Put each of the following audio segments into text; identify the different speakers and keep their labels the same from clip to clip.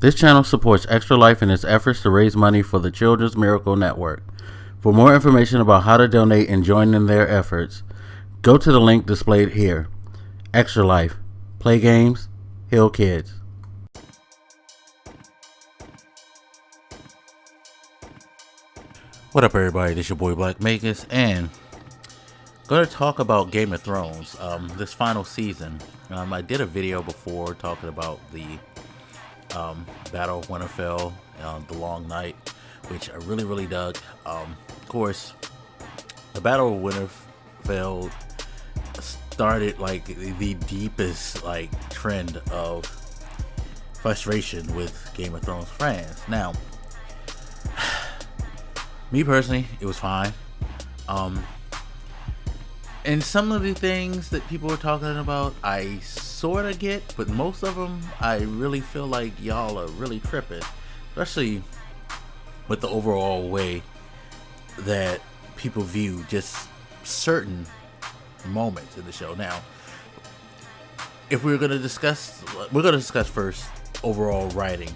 Speaker 1: This channel supports Extra Life in its efforts to raise money for the Children's Miracle Network. For more information about how to donate and join in their efforts, go to the link displayed here. Extra Life. Play games, heal kids. What up, everybody? This your boy RAIDMAX, and going to talk about Game of Thrones, this final season. I did a video before talking about the Battle of Winterfell, the Long Night, which I really dug. Of course, the Battle of Winterfell started like the deepest trend of frustration with Game of Thrones fans. Now, me personally, it was fine. And some of the things that people were talking about, I sort of get, but most of them, I really feel like y'all are really tripping, especially with the overall way that people view just certain moments in the show. Now, if we're going to discuss first overall writing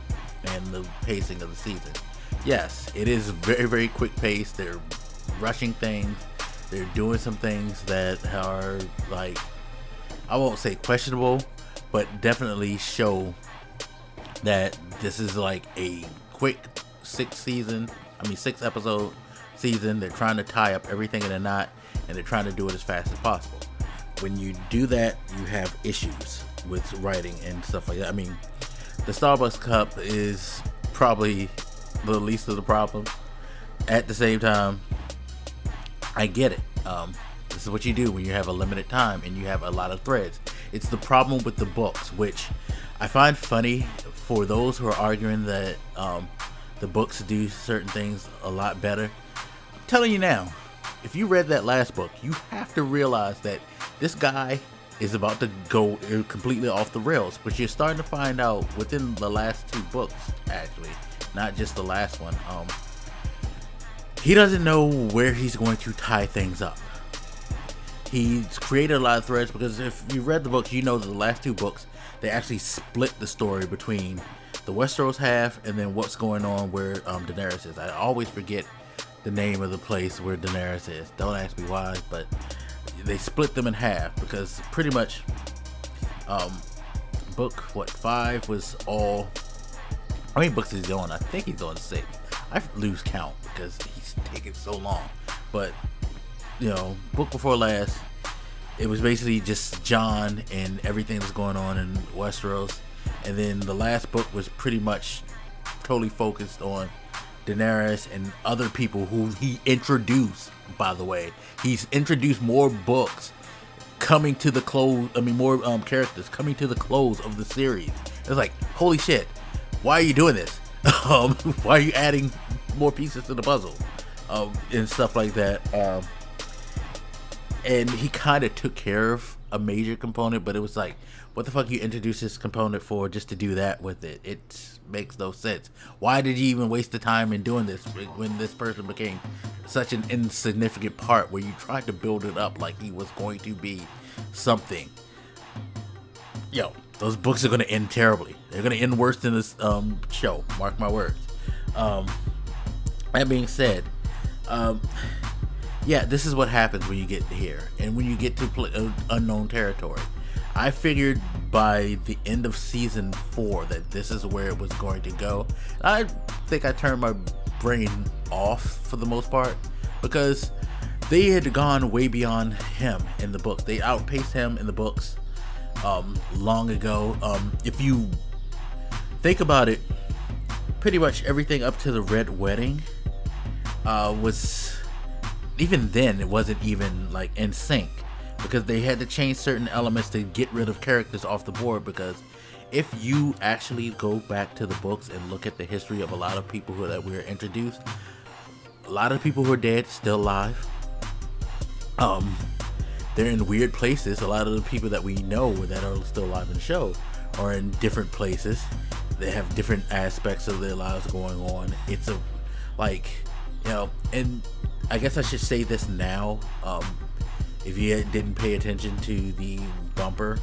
Speaker 1: and the pacing of the season. Yes, it is very quick paced. They're rushing things. They're doing some things that are I won't say questionable, but definitely show that this is like a quick 6 episode season. They're trying to tie up everything in a knot, and they're trying to do it as fast as possible. When you do that, you have issues with writing and stuff like that. I mean, the Starbucks cup is probably the least of the problems. At the same time, I get it. This is what you do when you have a limited time and you have a lot of threads. It's the problem with the books, which I find funny for those who are arguing that the books do certain things a lot better. I'm telling you now, if you read that last book, you have to realize that this guy is about to go completely off the rails. But you're starting to find out within the last 2 books, actually, not just the last one. He doesn't know where he's going to tie things up. He's created a lot of threads because if you read the books, you know that the last 2 books, they actually split the story between the Westeros half and then what's going on where Daenerys is. I always forget the name of the place where Daenerys is. Don't ask me why, but they split them in half because pretty much book 5 was all. How many books is he on? I think he's on 6. I lose count because he's taking so long. But book before last, it was basically just Jon and everything that's going on in Westeros. And then the last book was pretty much totally focused on Daenerys and other people who he introduced. By the way, he's introduced more books coming to the close. More characters coming to the close of the series. It's like, holy shit, why are you doing this? Why are you adding more pieces to the puzzle and stuff like that? And he kind of took care of a major component, but it was like, what the fuck you introduce this component for just to do that with it? It makes no sense. Why did you even waste the time in doing this when this person became such an insignificant part where you tried to build it up like he was going to be something? Those books are going to end terribly. They're going to end worse than this show. Mark my words. That being said, this is what happens when you get here and when you get to unknown territory. I figured by the end of season 4 that this is where it was going to go. I think I turned my brain off for the most part because they had gone way beyond him in the books. They outpaced him in the books long ago. If you think about it, pretty much everything up to the Red Wedding was, even then it wasn't even in sync because they had to change certain elements to get rid of characters off the board. Because if you actually go back to the books and look at the history of a lot of people that were introduced, a lot of people who are dead still alive. They're in weird places. A lot of the people that we know that are still alive in the show are in different places. They have different aspects of their lives going on. It's and I guess I should say this now. If you didn't pay attention to the bumper,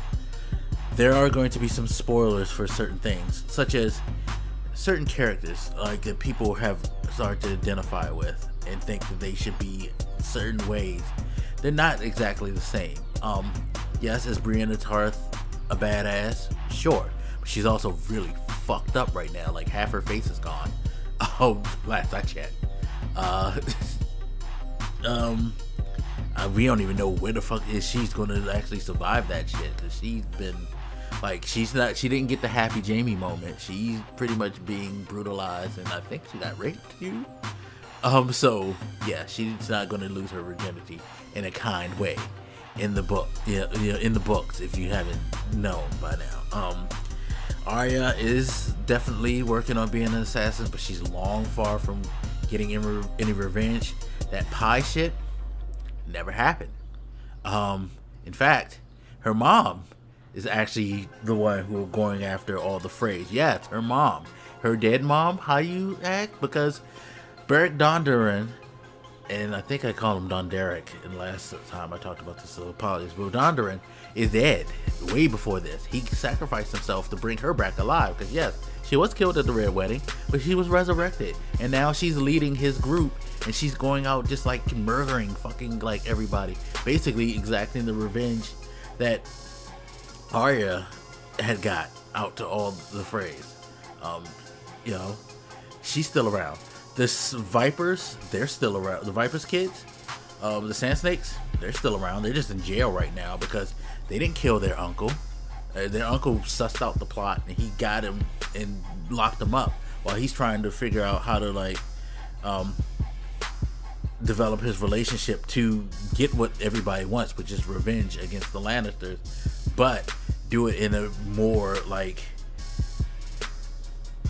Speaker 1: there are going to be some spoilers for certain things, such as certain characters like that people have started to identify with and think that they should be certain ways. They're not exactly the same. Yes, is Brianna Tarth a badass? Sure, but she's also really fucked up right now. Like half her face is gone. Oh, last I checked. We don't even know where the fuck is she's gonna actually survive that shit. Cause she's been like, she didn't get the happy Jamie moment. She's pretty much being brutalized, and I think she got raped too. So yeah, she's not gonna lose her virginity in a kind way in the book. Yeah, in the books, if you haven't known by now. Arya is definitely working on being an assassin, but she's long far from getting any revenge. That pie shit never happened. In fact, her mom is actually the one who are going after all the Freys. Yes, her mom. Her dead mom, how you act? Because Beric Dondarrion, and I think I called him Dondarric in last time I talked about this, so apologies, but Dondarrion is dead way before this. He sacrificed himself to bring her back alive, because yes, she was killed at the Red Wedding, but she was resurrected, and now she's leading his group, and she's going out just like murdering fucking like everybody, basically exacting the revenge that Arya had got out to all the Freys. You know, she's still around. The Vipers, they're still around. The Vipers kids, the Sand Snakes, they're still around. They're just in jail right now because they didn't kill their uncle. Their uncle sussed out the plot, and he got him and locked him up while he's trying to figure out how to like develop his relationship to get what everybody wants, which is revenge against the Lannisters, but do it in a more like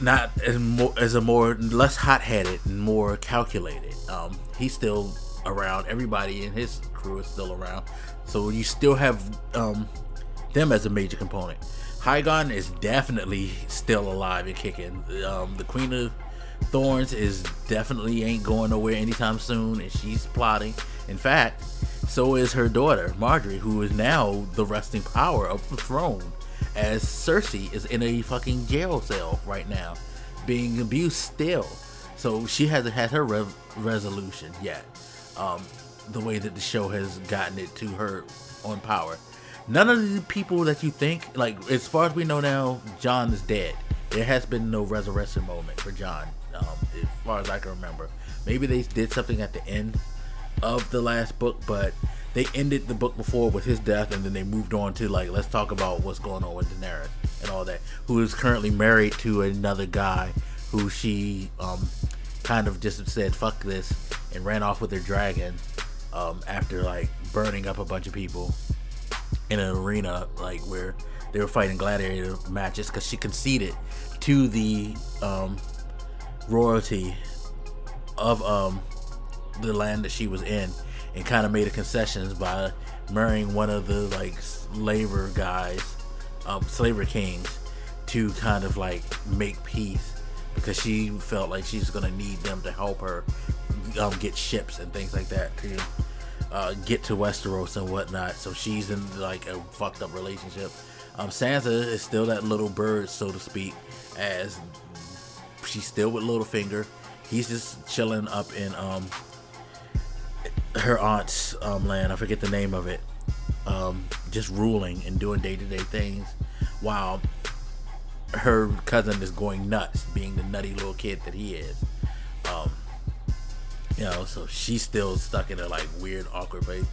Speaker 1: not as a more less hot-headed and more calculated. He's still around. Everybody in his crew is still around, so you still have them as a major component. Hygon is definitely still alive and kicking. The Queen of Thorns is definitely ain't going nowhere anytime soon, and she's plotting. In fact, so is her daughter Marjorie, who is now the resting power of the throne, as Cersei is in a fucking jail cell right now, being abused still. So she hasn't had her resolution yet. The way that the show has gotten it to her on power. None of the people that you think, like, as far as we know now, Jon is dead. There has been no resurrection moment for Jon, as far as I can remember. Maybe they did something at the end of the last book, but they ended the book before with his death, and then they moved on to like, let's talk about what's going on with Daenerys and all that, who is currently married to another guy who she kind of just said fuck this and ran off with her dragon after like burning up a bunch of people in an arena like where they were fighting gladiator matches, because she conceded to the royalty of the land that she was in, and kind of made a concessions by marrying one of the like slaver guys, slaver kings, to kind of like make peace, because she felt like she's gonna need them to help her get ships and things like that to get to Westeros and whatnot. So she's in like a fucked up relationship. Sansa is still that little bird, so to speak, as she's still with Littlefinger. He's just chilling up in her aunt's land. I forget the name of it. Just ruling and doing day-to-day things, while her cousin is going nuts, being the nutty little kid that he is. You know, so she's still stuck in a like weird, awkward place.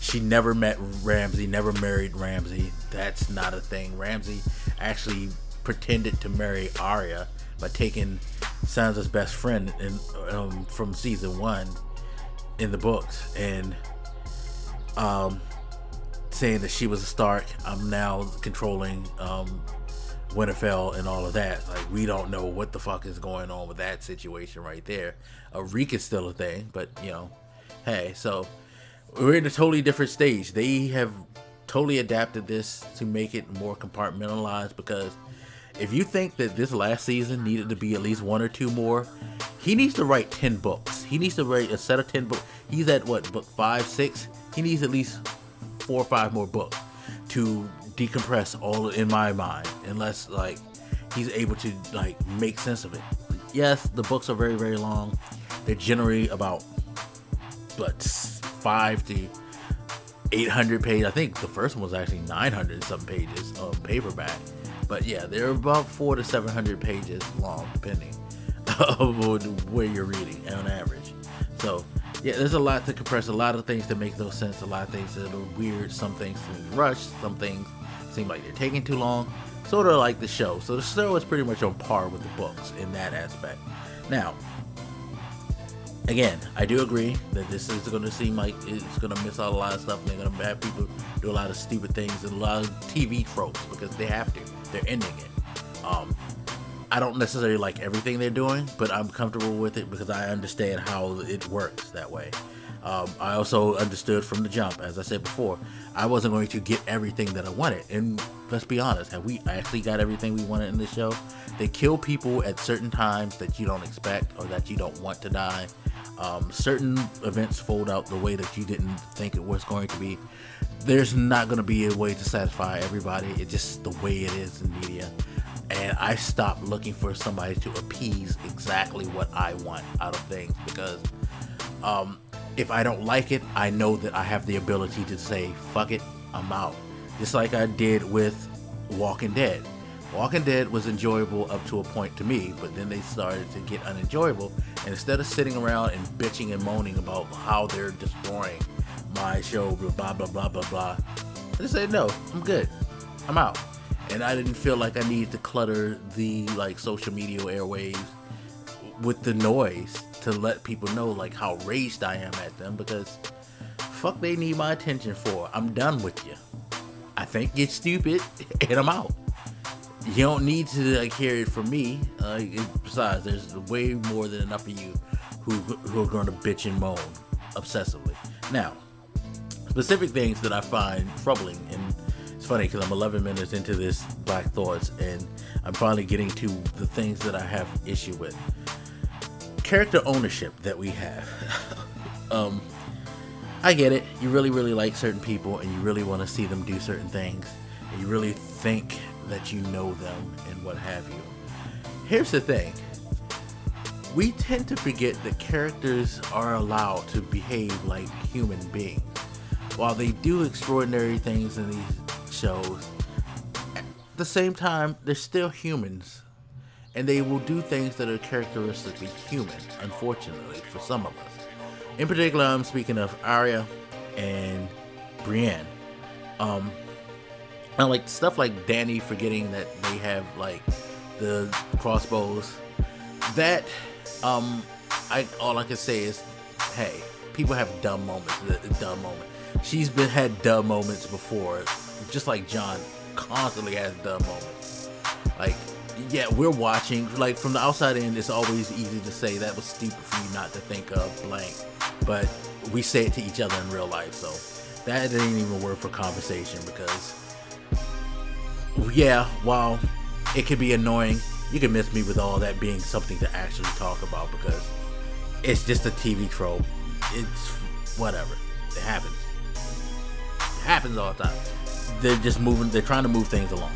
Speaker 1: She never met Ramsay, never married Ramsay. That's not a thing. Ramsay actually pretended to marry Arya by taking Sansa's best friend in, from season 1 in the books, and saying that she was a Stark. I'm now controlling Winterfell and all of that. Like, we don't know what the fuck is going on with that situation right there. Reek is still a thing, but you know, hey, so we're in a totally different stage. They have totally adapted this to make it more compartmentalized, because if you think that this last season needed to be at least 1 or 2 more, he needs to write 10 books. He needs to write a set of 10 books. He's at what, book 5, 6? He needs at least 4 or 5 more books to decompress all in my mind, unless like he's able to like make sense of it. Yes, the books are very, very long. They're generally about 5 to 800 pages. I think the first one was actually 900 something pages of paperback. But yeah, they're about 400 to 700 pages long, depending of where you're reading on average. So yeah, there's a lot to compress, a lot of things to make no sense, a lot of things that are weird, some things seem rushed, some things seem like they're taking too long, sort of like the show. So the show is pretty much on par with the books in that aspect. Now, again, I do agree that this is going to seem like it's going to miss out a lot of stuff, and they're going to have people do a lot of stupid things and a lot of TV tropes because they have to. They're ending it. I don't necessarily like everything they're doing, but I'm comfortable with it because I understand how it works that way. I also understood from the jump, as I said before, I wasn't going to get everything that I wanted. And let's be honest, have we actually got everything we wanted in this show? They kill people at certain times that you don't expect or that you don't want to die. Certain events fold out the way that you didn't think it was going to be. There's not going to be a way to satisfy everybody. It's just the way it is in media. And I stopped looking for somebody to appease exactly what I want out of things because if I don't like it, I know that I have the ability to say, fuck it, I'm out. Just like I did with Walking Dead. Walking Dead was enjoyable up to a point to me, but then they started to get unenjoyable. And instead of sitting around and bitching and moaning about how they're destroying my show, blah, blah, blah, blah, blah, I just said, no, I'm good. I'm out. And I didn't feel like I needed to clutter the like social media airwaves with the noise to let people know like how raged I am at them, because fuck they need my attention for. I'm done with you. I think you're stupid and I'm out. You don't need to like hear it from me. Besides, there's way more than enough of you who are going to bitch and moan obsessively. Now, specific things that I find troubling, and it's funny because I'm 11 minutes into this Black Thoughts and I'm finally getting to the things that I have issue with. Character ownership that we have. I get it. You really, really like certain people and you really want to see them do certain things. And you really think that you know them and what have you. Here's the thing. We tend to forget that characters are allowed to behave like human beings. While they do extraordinary things in these shows, at the same time, they're still humans. And they will do things that are characteristically human, unfortunately, for some of us. In particular, I'm speaking of Arya and Brienne. I like stuff like Dany forgetting that they have like the crossbows. That all I can say is, hey, people have dumb moments. She's had dumb moments before, just like Jon constantly has dumb moments. Like, yeah, we're watching. Like from the outside in, it's always easy to say that was stupid for you not to think of blank, but we say it to each other in real life, so that ain't even worth for conversation because. Yeah, while it can be annoying, you can miss me with all that being something to actually talk about because it's just a TV trope. It's whatever. It happens. It happens all the time. They're trying to move things along.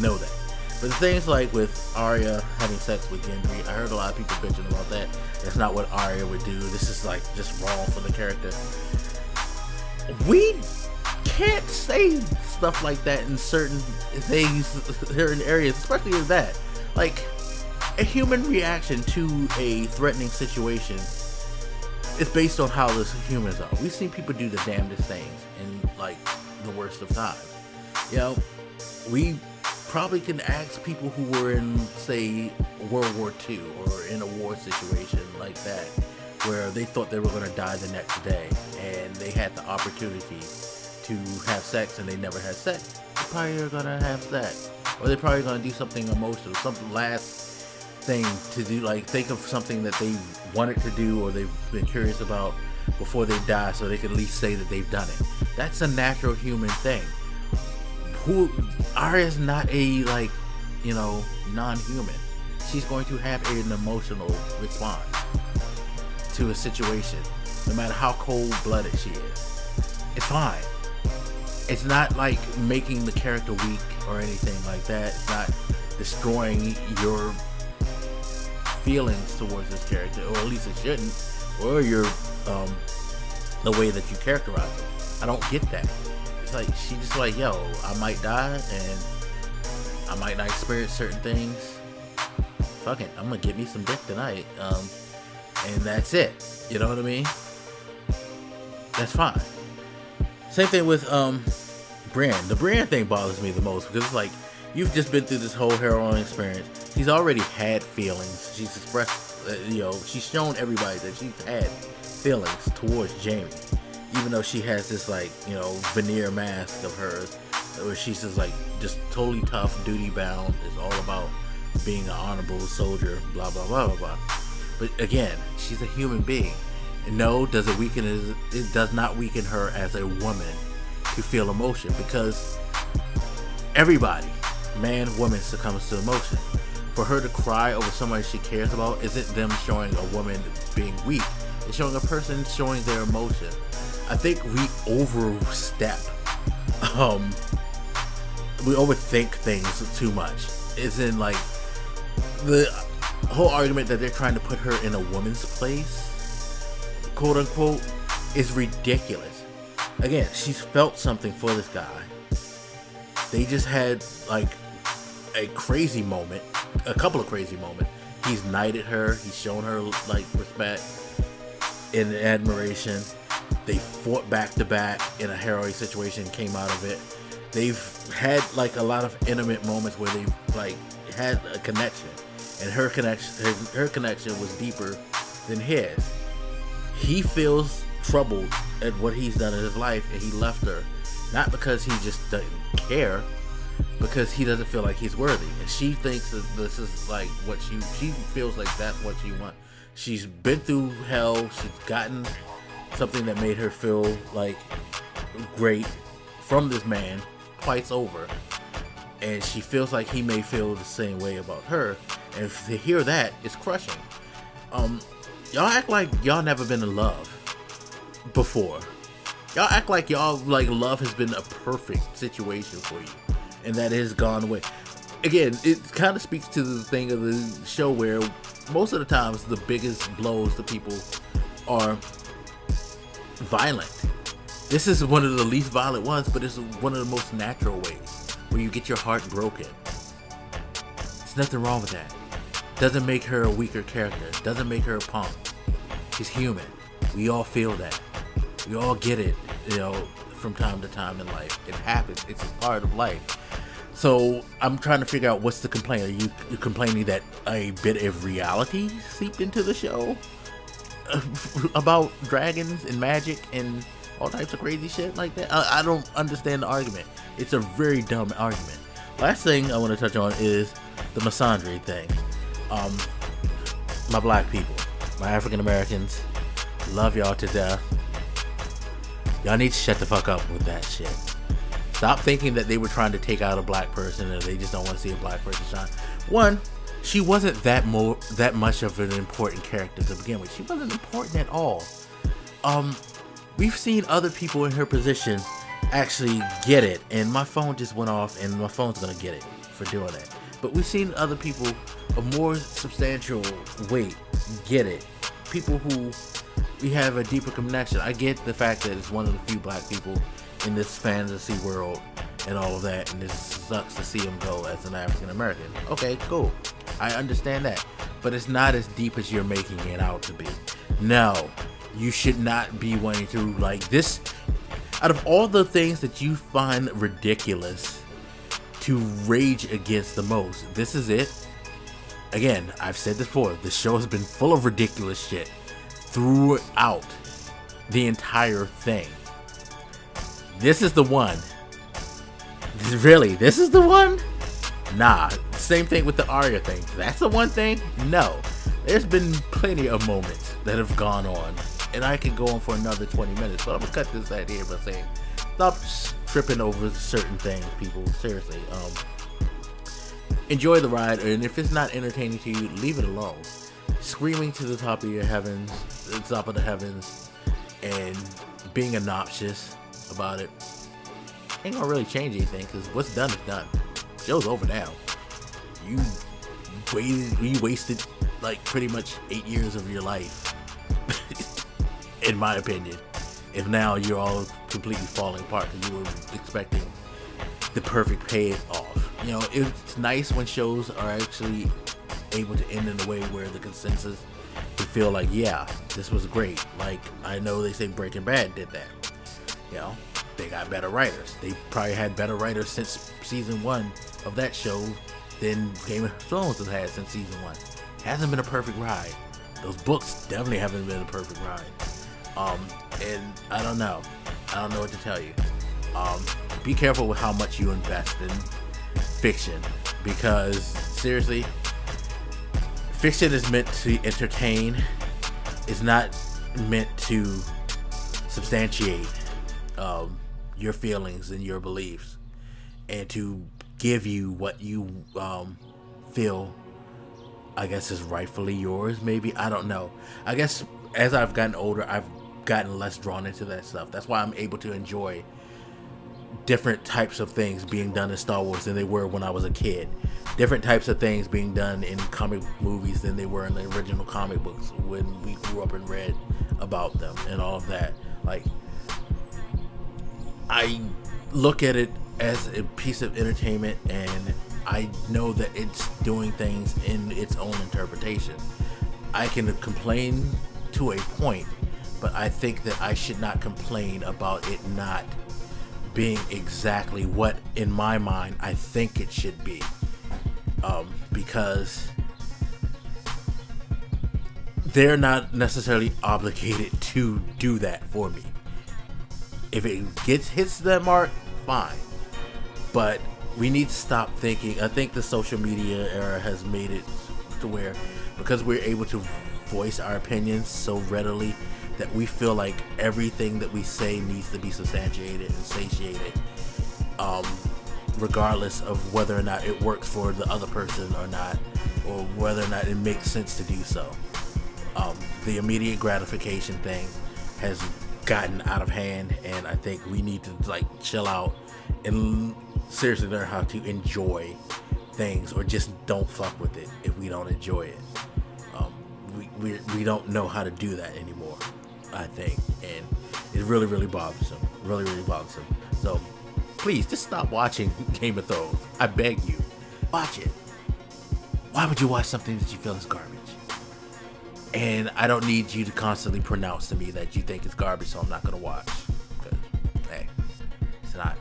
Speaker 1: Know that. But the things like with Arya having sex with Gendry, I heard a lot of people bitching about that. That's not what Arya would do. This is like just wrong for the character. We can't say stuff like that in certain things, certain areas, especially in that. Like, a human reaction to a threatening situation is based on how the humans are. We've seen people do the damnedest things in, like, the worst of times. You know, we probably can ask people who were in, say, World War II or in a war situation like that, where they thought they were going to die the next day, and they had the opportunity to have sex and they never had sex. They probably are gonna have sex, or they're probably gonna do something emotional, something last thing to do, like think of something that they wanted to do or they've been curious about before they die, so they can at least say that they've done it. That's a natural human thing. Arya's not a non-human. She's going to have an emotional response to a situation, no matter how cold-blooded she is. It's fine. It's not like making the character weak or anything like that. It's not destroying your feelings towards this character, or at least it shouldn't, or your the way that you characterize them. I don't get that. It's like she just like, yo, I might die and I might not experience certain things. Fuck it, I'm gonna get me some dick tonight, and that's it. You know what I mean? That's fine. Same thing with Brienne. The Brienne thing bothers me the most because it's like, you've just been through this whole harrowing experience. She's already had feelings. She's expressed, she's shown everybody that she's had feelings towards Jaime, even though she has this like, veneer mask of hers where she's just totally tough, duty bound. It's all about being an honorable soldier, blah blah blah blah blah. But again, she's a human being. And no, it does not weaken her as a woman to feel emotion, because everybody, man, woman, succumbs to emotion. For her to cry over somebody she cares about isn't them showing a woman being weak. It's showing a person showing their emotion. I think we overstep. We overthink things too much. It's in like the whole argument that they're trying to put her in a woman's place, quote unquote, is ridiculous. Again, she's felt something for this guy. They just had like a crazy moment, a couple of crazy moments. He's knighted her. He's shown her like respect and admiration. They fought back to back in a harrowing situation, came out of it. They've had like a lot of intimate moments where they've like had a connection, and her connection was deeper than his. He feels troubled at what he's done in his life, and he left her, not because he just doesn't care, because he doesn't feel like he's worthy. And she thinks that this is like what she feels like that's what she wants. She's been through hell. She's gotten something that made her feel like great from this man twice over, and she feels like he may feel the same way about her. And to hear that is crushing. Y'all act like y'all never been in love before. Y'all act like y'all like love has been a perfect situation for you, and that has gone away. Again, it kind of speaks to the thing of the show where most of the times the biggest blows to people are violent. This is one of the least violent ones, but it's one of the most natural ways where you get your heart broken. There's nothing wrong with that. Doesn't make her a weaker character. Doesn't make her a punk. She's human. We all feel that. We all get it, from time to time in life. It happens. It's a part of life. So I'm trying to figure out what's the complaint. Are you complaining that a bit of reality seeped into the show about dragons and magic and all types of crazy shit like that? I don't understand the argument. It's a very dumb argument. Last thing I want to touch on is the misandry thing. My black people, my African Americans, love y'all to death. Y'all need to shut the fuck up with that shit. Stop thinking that they were trying to take out a black person and they just don't want to see a black person shine. One, she wasn't that much of an important character to begin with. She wasn't important at all. We've seen other people in her position actually get it, and my phone just went off, and my phone's gonna get it for doing that. But we've seen other people of more substantial weight get it. People who we have a deeper connection. I get the fact that it's one of the few black people in this fantasy world and all of that, and it sucks to see him go as an African American. Okay, cool. I understand that. But it's not as deep as you're making it out to be. No, you should not be wanting to like this. Out of all the things that you find ridiculous to rage against the most, this is it. Again, I've said this before, the show has been full of ridiculous shit throughout the entire thing. This is the one. Really, this is the one? Nah, same thing with the Arya thing. That's the one thing? No. There's been plenty of moments that have gone on, and I could go on for another 20 minutes, but I'm gonna cut this out here by saying, stop tripping over certain things, people. Seriously. Enjoy the ride, and if it's not entertaining to you, leave it alone. Screaming to the top of your heavens, the top of the heavens, and being obnoxious about it ain't gonna really change anything, because what's done is done. Show's over now. you wasted like pretty much 8 years of your life, in my opinion. If now you're all completely falling apart because you were expecting the perfect payoff. You know, it's nice when shows are actually able to end in a way where the consensus can feel like, yeah, this was great. Like, I know they say Breaking Bad did that. You know, they got better writers. They probably had better writers since season 1 of that show than Game of Thrones has had since season 1. Hasn't been a perfect ride. Those books definitely haven't been a perfect ride. And I don't know what to tell you. Be careful with how much you invest in fiction, because seriously, fiction is meant to entertain. It's not meant to substantiate your feelings and your beliefs, and to give you what you feel, I guess, is rightfully yours. Maybe, I don't know. I guess as I've gotten older, I've gotten less drawn into that stuff. That's why I'm able to enjoy different types of things being done in Star Wars than they were when I was a kid. Different types of things being done in comic movies than they were in the original comic books when we grew up and read about them and all of that. Like, I look at it as a piece of entertainment, and I know that it's doing things in its own interpretation. I can complain to a point, but I think that I should not complain about it not being exactly what, in my mind, I think it should be. Because they're not necessarily obligated to do that for me. If it hits that mark, fine. But we need to stop thinking. I think the social media era has made it to where, because we're able to voice our opinions so readily, that we feel like everything that we say needs to be substantiated and satiated, regardless of whether or not it works for the other person or not, or whether or not it makes sense to do so. The immediate gratification thing has gotten out of hand, and I think we need to like chill out and seriously learn how to enjoy things, or just don't fuck with it if we don't enjoy it. We don't know how to do that anymore, I think, and it's really, really bothersome. Really, really bothersome. So please just stop watching Game of Thrones. I beg you, watch it. Why would you watch something that you feel is garbage? And I don't need you to constantly pronounce to me that you think it's garbage, so I'm not gonna watch. Because, hey, it's not.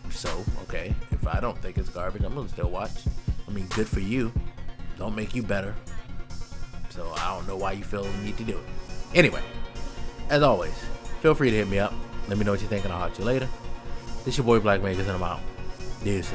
Speaker 1: So, okay, if I don't think it's garbage, I'm gonna still watch. I mean, good for you. Don't make you better. So I don't know why you feel the need to do it. Anyway, as always, feel free to hit me up. Let me know what you think, and I'll talk to you later. This your boy Blak, and I'm out. Deuces.